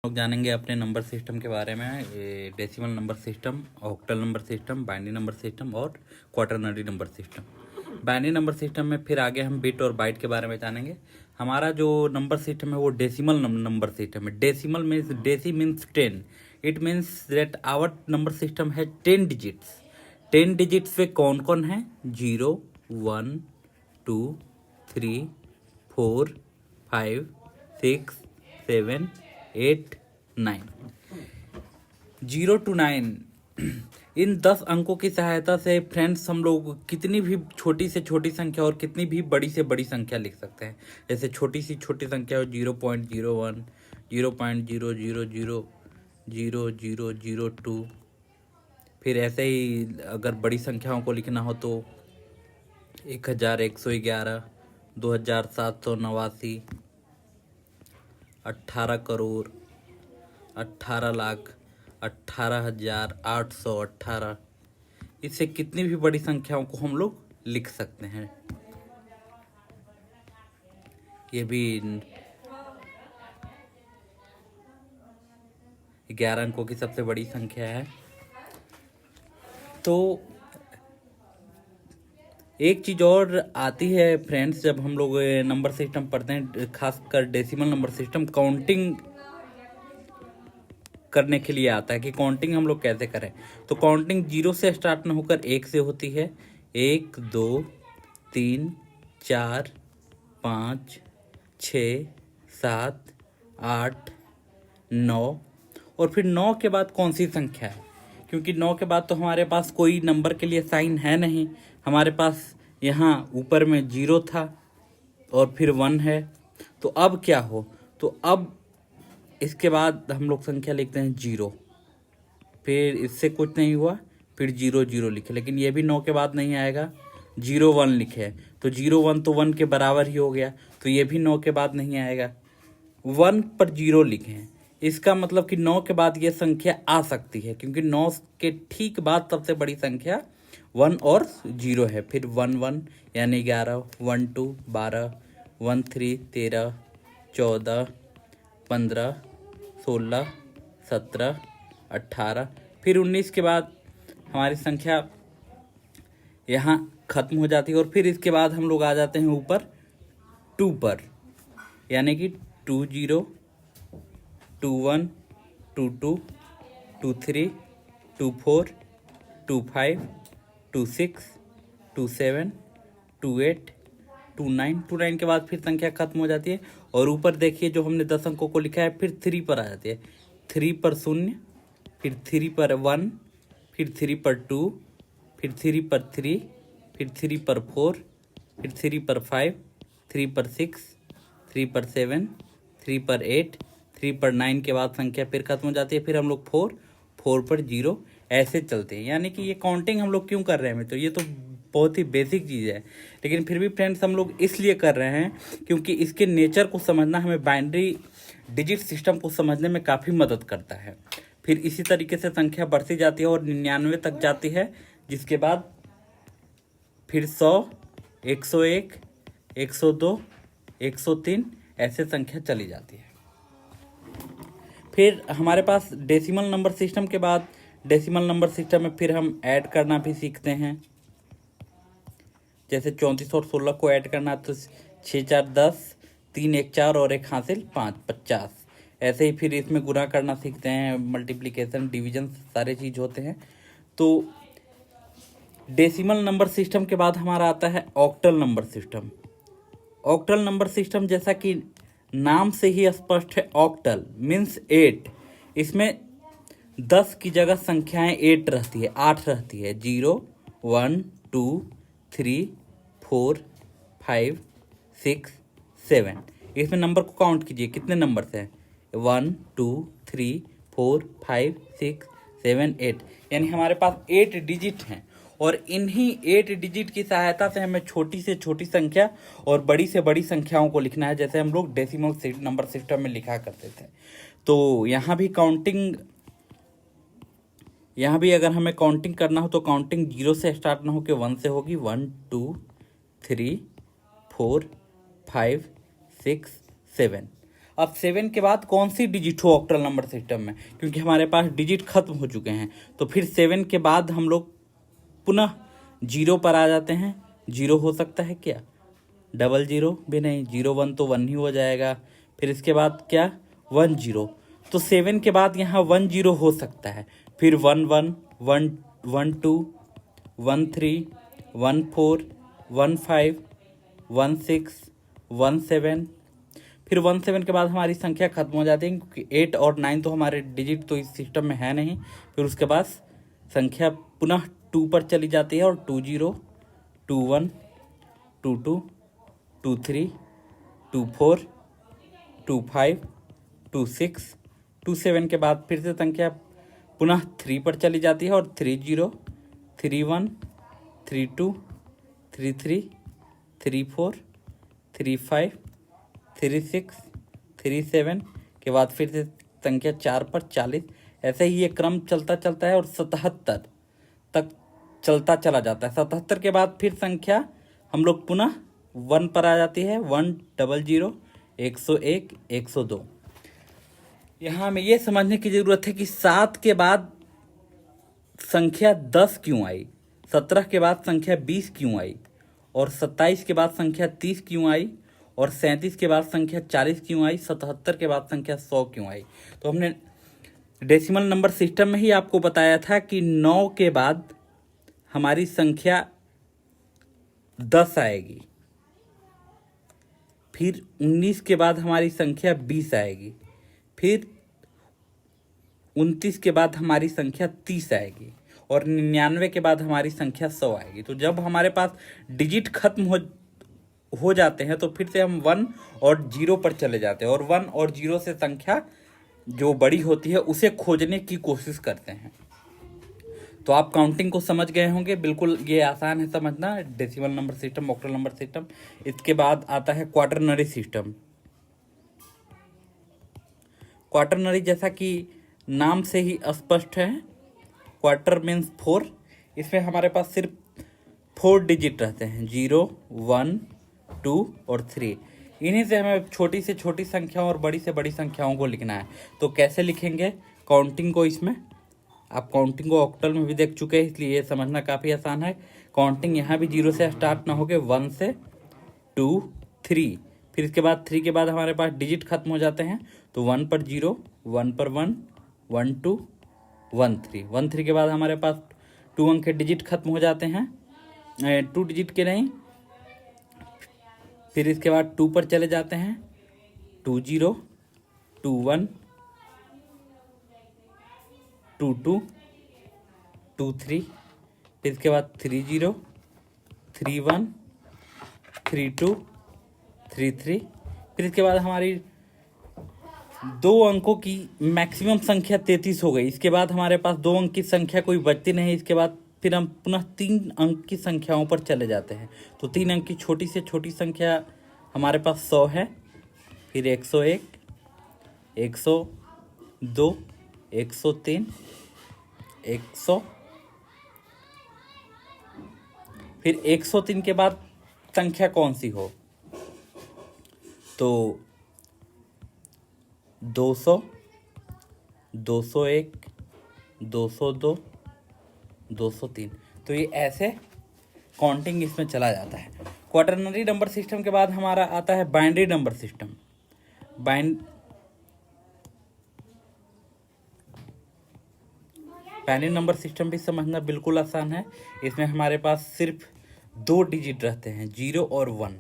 लोग जानेंगे अपने नंबर सिस्टम के बारे में। Decimal number system, octal number system, binary number system और quaternary number system. Binary number system में फिर आगे हम बिट और बाइट के बारे में जानेंगे। हमारा जो नंबर सिस्टम है वो डेसिमल नंबर सिस्टम है। Decimal means, deci means 10। It means that our number system है 10 डिजिट्स। 10 डिजिट्स पे कौन कौन है? 0, 1, 2, 3, 4, 5, 6, 7, 8, 9। 0 to 9 इन 10 अंकों की सहायता से फ्रेंड्स हम लोग कितनी भी छोटी से छोटी संख्या और कितनी भी बड़ी से बड़ी संख्या लिख सकते हैं। जैसे छोटी सी छोटी संख्या हो 0.01, 0.00000002। फिर ऐसे ही अगर बड़ी संख्याओं को लिखना हो तो 1111, 2789, 18 करोड़, 18 लाख, 18,818। इससे कितनी भी बड़ी संख्याओं को हम लोग लिख सकते हैं। ये भी 11 अंकों की सबसे बड़ी संख्या है। तो एक चीज़ और आती है फ्रेंड्स, जब हम लोग नंबर सिस्टम पढ़ते हैं, खासकर डेसिमल नंबर सिस्टम, काउंटिंग करने के लिए आता है कि काउंटिंग हम लोग कैसे करें। तो काउंटिंग 0 से स्टार्ट न होकर 1 से होती है। 1, 2, 3, 4, 5, 6, 7, 8, 9 और फिर 9 के बाद कौन सी संख्या है? क्योंकि 9 के बाद तो हमारे पास कोई नंबर के लिए साइन है नहीं। हमारे पास यहाँ ऊपर में 0 था और फिर 1 है। तो अब क्या हो? तो अब इसके बाद हम लोग संख्या लिखते हैं 0। फिर इससे कुछ नहीं हुआ, फिर 0 0 लिखे। लेकिन ये भी 9 के बाद नहीं आएगा। 0 1 लिखे, तो 0 1 तो 1 के बराबर ही हो गया, तो ये भी 9 के बाद नहीं आएगा। 1 पर 0 लिखे हैं, इसका मतलब कि 9 के बाद ये संख्या आ सकती है, क्योंकि 9 के ठीक बाद सबसे बड़ी संख्या 1 और 0 है। फिर 1 1 यानी 11, 1 2 12, 1 3 13, 14, 15, 16, 17, 18, फिर 19 के बाद हमारी संख्या यहाँ ख़त्म हो जाती है। और फिर इसके बाद हम लोग आ जाते हैं ऊपर 2 पर, यानी कि 2 0, 2 1, 2 2, 2 3, 2 4, 2 5, 2 6, 2 7, 2 8, 2 9। 2 9 के बाद फिर संख्या खत्म हो जाती है। और ऊपर देखिए जो हमने 10 अंकों को लिखा है, फिर 3 पर आ जाती है। 3 पर 0, फिर 3 पर 1, फिर 3 पर 2, फिर 3 पर 3, फिर 3 पर 4, फिर 3 पर 5, 3 पर 6, 3 पर 7, 3 पर 8, 3 पर 9 के बाद संख्या फिर खत्म हो जाती है। फिर हम लोग 4 पर 0 ऐसे चलते हैं। यानी कि ये काउंटिंग हम लोग क्यों कर रहे हैं? तो ये तो बहुत ही बेसिक चीज़ है, लेकिन फिर भी फ्रेंड्स हम लोग इसलिए कर रहे हैं क्योंकि इसके नेचर को समझना हमें बाइनरी डिजिट सिस्टम को समझने में काफ़ी मदद करता है। फिर इसी तरीके से संख्या बढ़ती जाती है और 99 तक जाती है, जिसके बाद फिर 100, 101, 102, 103 ऐसे संख्या चली जाती है। फिर हमारे पास डेसिमल नंबर सिस्टम के बाद डेसिमल नंबर सिस्टम में फिर हम ऐड करना भी सीखते हैं। जैसे 34 और 16 को ऐड करना, तो 6 4 10, 3 1 4 और 1 हासिल 5 50। ऐसे ही फिर इसमें गुणा करना सीखते हैं, मल्टीप्लिकेशन, डिवीजन, सारे चीज़ होते हैं। तो डेसिमल नंबर सिस्टम के बाद हमारा आता है octal number system. Octal number system जैसा कि नाम से ही स्पष्ट है, ऑक्टल मीन्स 8। इसमें 10 की जगह संख्याएं 8 रहती है, 8 रहती है। 0 1 2 3 4 5 6 7। इसमें नंबर को काउंट कीजिए, कितने नंबर हैं? 1 2 3 4 5 6 7 8, यानी हमारे पास 8 डिजिट हैं। और इन्हीं 8 डिजिट की सहायता से हमें छोटी से छोटी संख्या और बड़ी से बड़ी संख्याओं को लिखना है, जैसे हम लोग डेसिमल नंबर सिस्टम में लिखा करते थे। तो यहाँ भी काउंटिंग, यहाँ भी अगर हमें काउंटिंग करना हो तो काउंटिंग 0 से स्टार्ट ना हो के 1 से होगी। 1 2 3 4 5 6 7। अब 7 के बाद कौन सी डिजिट हो ऑक्टल नंबर सिस्टम में, क्योंकि हमारे पास डिजिट खत्म हो चुके हैं। तो फिर 7 के बाद हम लोग पुनः 0 पर आ जाते हैं। 0 हो सकता है क्या? 00 भी नहीं, 01 तो 1 ही हो जाएगा। फिर इसके बाद क्या? 10। तो 7 के बाद यहाँ 10 हो सकता है। फिर 11, 12, 13, 14, 15, 16, 17। फिर 17 के बाद हमारी संख्या खत्म हो जाती है, क्योंकि 8 और 9 तो हमारे डिजिट तो इस सिस्टम में है नहीं। फिर उसके बाद संख्या पुनः 2 पर चली जाती है और 20, 21, 22, 23, 24, 25, 26, 27 के बाद फिर से संख्या पुनः 3 पर चली जाती है और 30, 31, 32, 33, 34, 35, 36, 37 के बाद फिर से संख्या 4 पर 40। ऐसे ही ये क्रम चलता चलता है और 77 तक चलता चला जाता है। 77 के बाद फिर संख्या हम लोग पुनः 1 पर आ जाती है। 100, 101, 102। यहाँ हमें ये समझने की ज़रूरत है कि 7 के बाद संख्या 10 क्यों आई, 17 के बाद संख्या 20 क्यों आई, और 27 के बाद संख्या 30 क्यों आई, और 37 के बाद संख्या 40 क्यों आई, 77 के बाद संख्या 100 क्यों आई। तो हमने डेसिमल नंबर सिस्टम में ही आपको बताया था कि 9 के बाद हमारी संख्या 10 आएगी, फिर 19 के बाद हमारी संख्या 20 आएगी, फिर 29 के बाद हमारी संख्या 30 आएगी, और 99 के बाद हमारी संख्या 100 आएगी। तो जब हमारे पास डिजिट खत्म हो जाते हैं तो फिर से हम 1 और 0 पर चले जाते हैं, और 1 और 0 से संख्या जो बड़ी होती है उसे खोजने की कोशिश करते हैं। तो आप काउंटिंग को समझ गए होंगे। बिल्कुल ये आसान है समझना, decimal number system, octal number system. इसके बाद आता है क्वाटरनरी सिस्टम। क्वाटरनरी जैसा कि नाम से ही स्पष्ट है, क्वार्टर मीन्स 4। इसमें हमारे पास सिर्फ 4 डिजिट रहते हैं, 0, 1, 2 और 3। इन्हीं से हमें छोटी से छोटी संख्याओं और बड़ी से बड़ी संख्याओं को लिखना है। तो कैसे लिखेंगे काउंटिंग को? इसमें आप काउंटिंग को ऑक्टल में भी देख चुके हैं, इसलिए ये समझना काफ़ी आसान है। काउंटिंग यहाँ भी 0 से स्टार्ट ना होकर 1 से 2, 3, फिर इसके बाद 3 के बाद हमारे पास डिजिट खत्म हो जाते हैं। तो 1 पर 0, 1 पर 1, 1 2, 1 3। 1 3 के बाद हमारे पास 2 अंक के डिजिट खत्म हो जाते हैं, 2 डिजिट के नहीं। फिर इसके बाद 2 पर चले जाते हैं, 2 0, 2 1, 2 2, 2 3। फिर इसके बाद 3 0, 3 1, 3 2, 3 3। फिर इसके बाद हमारी 2 अंकों की मैक्सिमम संख्या 33 हो गई। इसके बाद हमारे पास 2 अंक की संख्या कोई बचती नहीं। इसके बाद फिर हम पुनः 3 अंक की संख्याओं पर चले जाते हैं। तो 3 अंक की छोटी से छोटी संख्या हमारे पास 100 है, फिर 101, 102, 103, 100। फिर 103 के बाद संख्या कौन सी हो? तो 200, 201, 202, 203। तो ये ऐसे काउंटिंग इसमें चला जाता है। क्वाटरनरी नंबर सिस्टम के बाद हमारा आता है binary number system. Binary number system भी समझना बिल्कुल आसान है। इसमें हमारे पास सिर्फ 2 डिजिट रहते हैं, 0 और 1।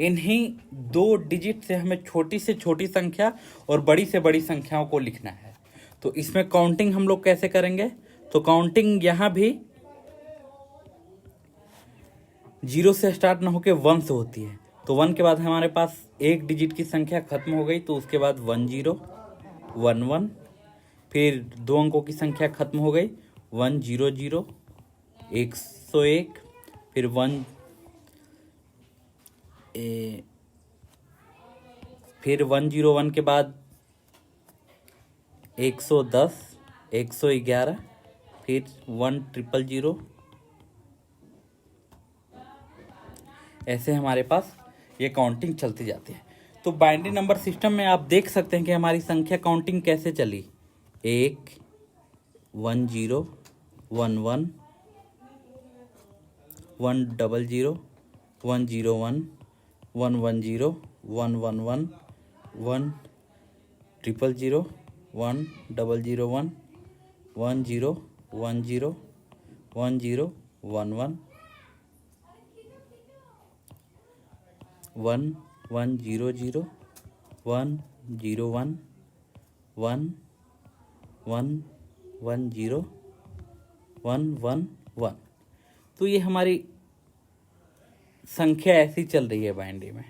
इन्हीं 2 डिजिट से हमें छोटी से छोटी संख्या और बड़ी से बड़ी संख्याओं को लिखना है। तो इसमें काउंटिंग हम लोग कैसे करेंगे? तो काउंटिंग यहाँ भी 0 से स्टार्ट ना होकर 1 से होती है। तो 1 के बाद हमारे पास 1 डिजिट की संख्या खत्म हो गई, तो उसके बाद 1 0, 1 1। फिर 2 अंकों की संख्या खत्म हो गई, 1 0 0, 101। फिर 101 के बाद 110, 111, फिर 1000। ऐसे हमारे पास ये काउंटिंग चलती जाती है। तो बाइनरी नंबर सिस्टम में आप देख सकते हैं कि हमारी संख्या काउंटिंग कैसे चली। 1 1 0 1 1 1 0 0 1 0 1 1 1 0 1 1 1 1 0 0 1 0 0 1 1 0 1 0 1 0 1 1 1 1 0 0 1 0 1 1 1 1 0 1 1 1। तो ये हमारी संख्या ऐसी चल रही है बाइनरी में।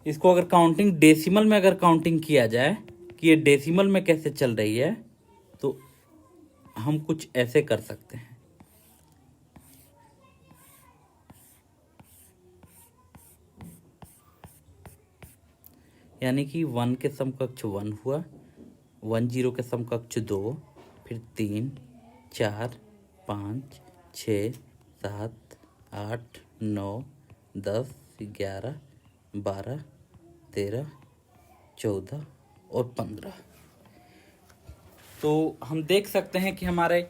इसको अगर काउंटिंग डेसिमल में अगर काउंटिंग किया जाए कि ये डेसिमल में कैसे चल रही है, तो हम कुछ ऐसे कर सकते हैं। यानी कि 1 के समकक्ष 1 हुआ, 1 0 के समकक्ष 2, फिर 3 4 5 6 7 8 9 10 11 12 13 14 और 15। तो हम देख सकते हैं कि हमारे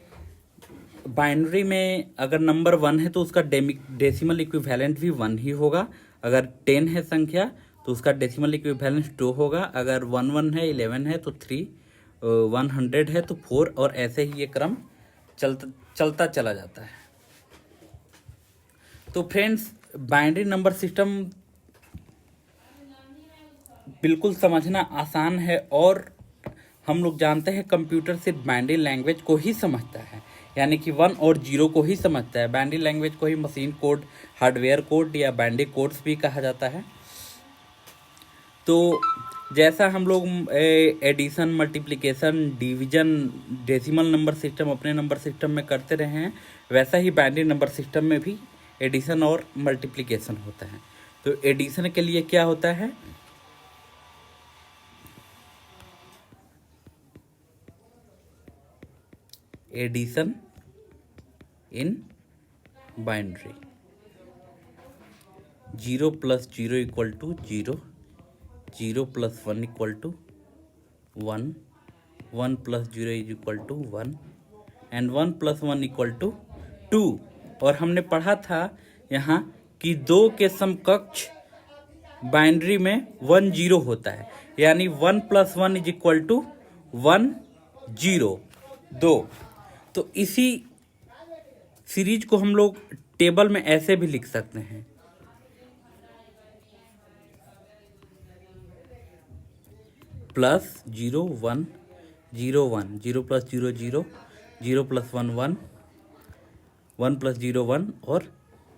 बाइनरी में अगर नंबर 1 है तो उसका डेसिमल इक्विवेलेंट भी 1 ही होगा। अगर 10 है संख्या तो उसका डेसिमल इक्विवेलेंट 2 होगा। अगर 1 1 है, 11 है तो 3, 100 है तो 4, और ऐसे ही ये क्रम चलता चला जाता है। तो फ्रेंड्स, बाइनरी नंबर सिस्टम बिल्कुल समझना आसान है, और हम लोग जानते हैं कंप्यूटर सिर्फ बाइनरी लैंग्वेज को ही समझता है, यानी कि 1 और 0 को ही समझता है। बाइनरी लैंग्वेज को ही मशीन कोड, हार्डवेयर कोड या बाइनरी कोड्स भी कहा जाता है। तो जैसा हम लोग addition, multiplication, division, decimal number system अपने नंबर सिस्टम में करते रहे हैं, वैसा ही बाइनरी नंबर सिस्टम में भी एडिशन और मल्टीप्लिकेशन होता है। तो एडिशन के लिए क्या होता है, एडिशन इन बाइनरी, 0 + 0 = 0, 0 + 1 = 1, 1 + 0 = 1, एंड 1 + 1 = 2। और हमने पढ़ा था यहाँ कि 2 के समकक्ष बाइनरी में 1 0 होता है, यानी 1 + 1 = 1 0 2। तो इसी सीरीज को हम लोग टेबल में ऐसे भी लिख सकते हैं, +0 1 0 1, 0 + 0 0, 0 + 1 1, 1 + 0 1 और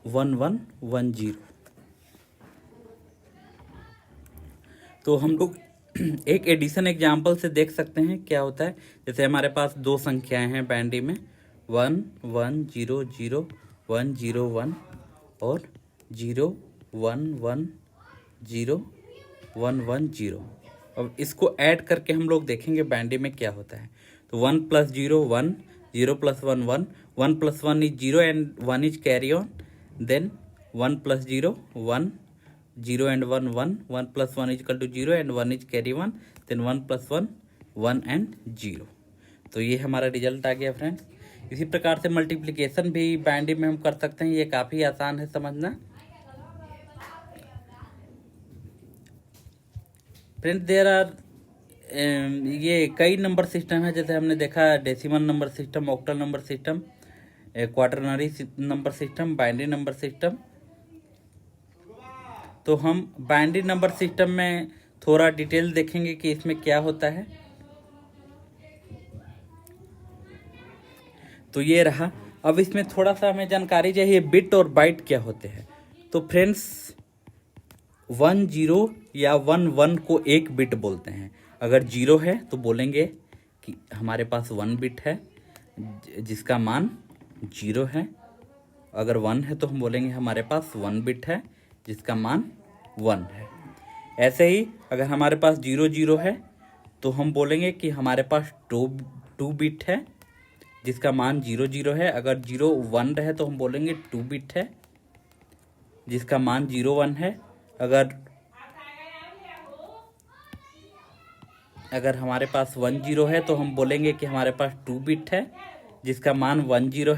1 1 1 0। तो हम लोग एक एडिशन एग्जाम्पल से देख सकते हैं क्या होता है। जैसे हमारे पास 2 संख्याएं हैं बाइनरी में, 1 1 0 0, 1 0 1 और 0 1 1 0 1 1 0। अब इसको ऐड करके हम लोग देखेंगे बाइनरी में क्या होता है। तो 1 + 0 1, 0 + 1 1, 1 + 1 is 0 and 1 is carry on, then 1 + 0 1, 0 and 1 1, 1 + 1 = 0 and 1 is carry on, then 1 + 1 1 and 0। तो ये हमारा रिजल्ट आ गया फ्रेंड्स। इसी प्रकार से मल्टीप्लिकेशन भी बाइनरी में हम कर सकते हैं, ये काफ़ी आसान है समझना। फ्रेंड्स, देयर आर ये कई नंबर सिस्टम है। जैसे हमने देखा decimal number system, octal number system, quaternary number system, binary number system. तो हम बाइनरी नंबर सिस्टम में थोड़ा डिटेल देखेंगे कि इसमें क्या होता है। तो ये रहा। अब इसमें थोड़ा सा हमें जानकारी चाहिए, बिट और बाइट क्या होते हैं। तो फ्रेंड्स, 1 0 या 1 1 को 1 बिट बोलते हैं। अगर 0 है तो बोलेंगे कि हमारे पास 1 बिट है जिसका मान 0 है। अगर 1 है तो हम बोलेंगे हमारे पास 1 बिट है जिसका मान 1 है। ऐसे ही अगर हमारे पास 0 0 है तो हम बोलेंगे कि हमारे पास 2 बिट है जिसका मान 0 0 है। अगर 0 1 है तो हम बोलेंगे 2 बिट है जिसका मान 0 1 है। अगर अगर हमारे पास 10 है तो हम बोलेंगे कि हमारे पास 2 बिट है जिसका मान 10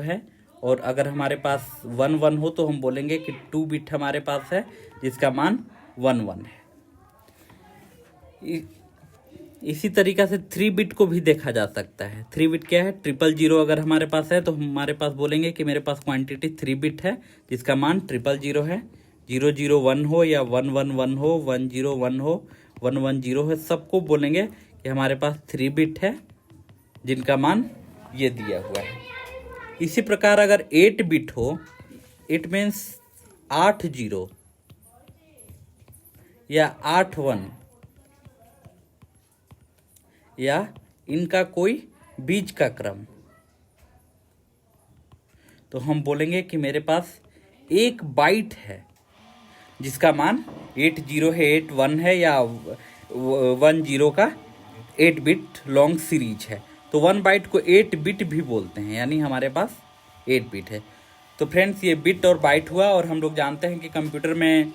है। और अगर हमारे पास 11 हो तो हम बोलेंगे कि 2 बिट हमारे पास है जिसका मान 11 है। इसी तरीका से 3 बिट को भी देखा जा सकता है। 3 बिट क्या है? 000 अगर हमारे पास है तो हमारे पास बोलेंगे कि मेरे पास क्वांटिटी 3 बिट है जिसका मान 000 है। 001 हो या 111 हो, 101 हो, 110 हो, सबको बोलेंगे कि हमारे पास 3 बिट है जिनका मान ये दिया हुआ है। इसी प्रकार अगर 8 बिट हो, इट मीन्स 8 0 या 8 1 या इनका कोई बीच का क्रम, तो हम बोलेंगे कि मेरे पास 1 बाइट है जिसका मान 80 है, 81 है या 10 का 8 बिट लॉन्ग सीरीज है। तो 1 बाइट को 8 बिट भी बोलते हैं, यानी हमारे पास 8 बिट है। तो फ्रेंड्स, ये बिट और बाइट हुआ। और हम लोग जानते हैं कि कंप्यूटर में